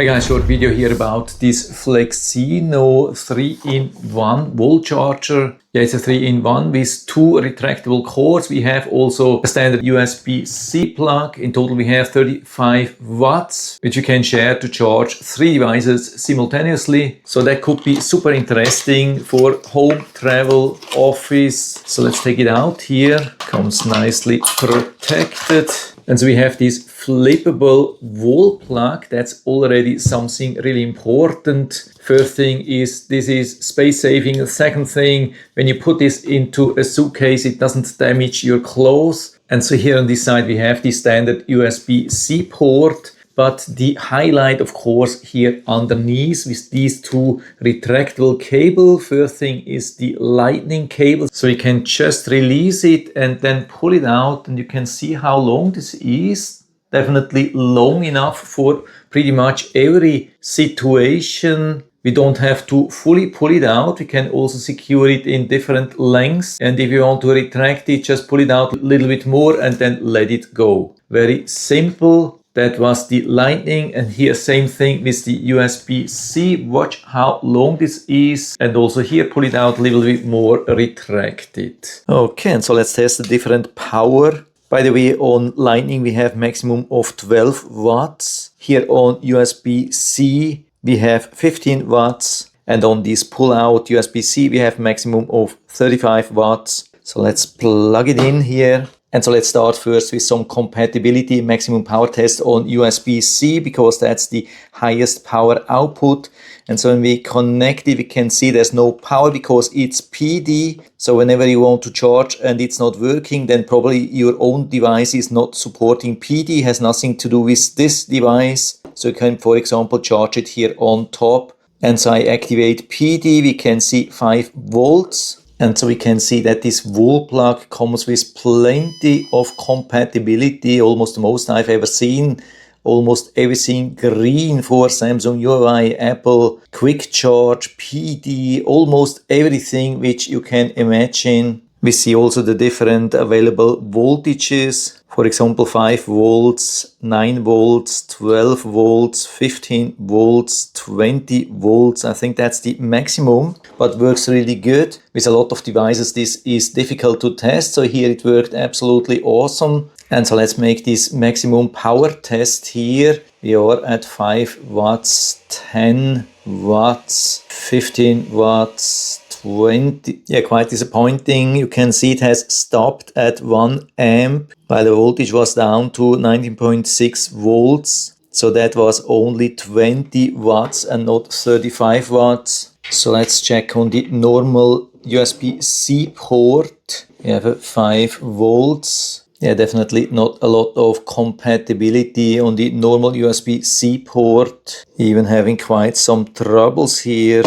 Hi guys, short video here about this FLEXINO 3-in-1 wall charger. Yeah, it's a 3-in-1 with two retractable cords. We have also a standard USB-C plug. In total we have 35 watts, which you can share to charge 3 devices simultaneously. So that could be super interesting for home, travel, office. So let's take it out here. Comes nicely protected. And so we have this flippable wall plug. That's already something really important. First thing is this is space saving. The second thing, when you put this into a suitcase, it doesn't damage your clothes. And so here on this side we have the standard USB-C port. But the highlight, of course, here underneath with these two retractable cables. First thing is the lightning cable. So you can just release it and then pull it out, and you can see how long this is. Definitely long enough for pretty much every situation. We don't have to fully pull it out. We can also secure it in different lengths. And if you want to retract it, just pull it out a little bit more and then let it go. Very simple. That was the lightning, and here same thing with the USB-C. Watch how long this is, and also here pull it out a little bit more, retract it. Okay, and so let's test the different power. By the way, on lightning we have maximum of 12 watts. Here on USB-C we have 15 watts, and on this pull-out USB-C we have maximum of 35 watts. So let's plug it in here. And so let's start first with some compatibility maximum power test on USB-C, because that's the highest power output. And so when we connect it, we can see there's no power because it's PD. So whenever you want to charge and it's not working, then probably your own device is not supporting PD, has nothing to do with this device. So you can, for example, charge it here on top. And so I activate PD, we can see 5 volts. And so we can see that this wall plug comes with plenty of compatibility, almost the most I've ever seen. Almost everything green for Samsung UI, Apple, Quick Charge, PD, almost everything which you can imagine. We see also the different available voltages. For example, 5 volts, 9 volts, 12 volts, 15 volts, 20 volts. I think that's the maximum, but works really good. With a lot of devices, this is difficult to test. So here it worked absolutely awesome. And so let's make this maximum power test here. We are at 5 watts, 10 watts, 15 watts, 20. Yeah, quite disappointing. You can see it has stopped at 1 amp, while the voltage was down to 19.6 volts. So that was only 20 watts and not 35 watts. So let's check on the normal USB-C port. We have a 5 volts. Yeah, definitely not a lot of compatibility on the normal USB-C port. Even having quite some troubles here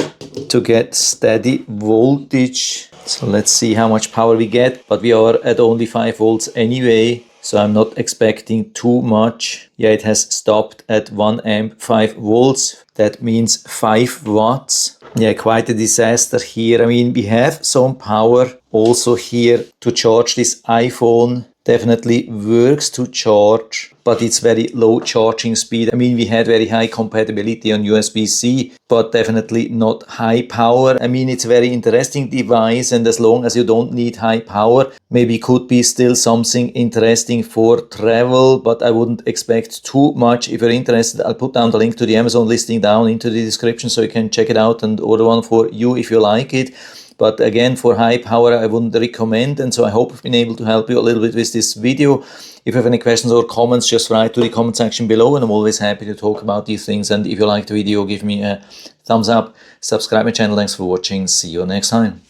to get steady voltage. So let's see how much power we get, but we are at only 5 volts anyway. So I'm not expecting too much. Yeah, it has stopped at 1 amp, 5 volts. That means 5 watts. Yeah, quite a disaster here. I mean, we have some power also here to charge this iPhone. Definitely works to charge, but it's very low charging speed. I mean, we had very high compatibility on USB-C, but definitely not high power. I mean, it's a very interesting device, and as long as you don't need high power, maybe could be still something interesting for travel, but I wouldn't expect too much. If you're interested, I'll put down the link to the Amazon listing down into the description so you can check it out and order one for you if you like it. But again, for high power, I wouldn't recommend. And so I hope I've been able to help you a little bit with this video. If you have any questions or comments, just write to the comment section below, and I'm always happy to talk about these things. And if you liked the video, give me a thumbs up, subscribe my channel. Thanks for watching. See you next time.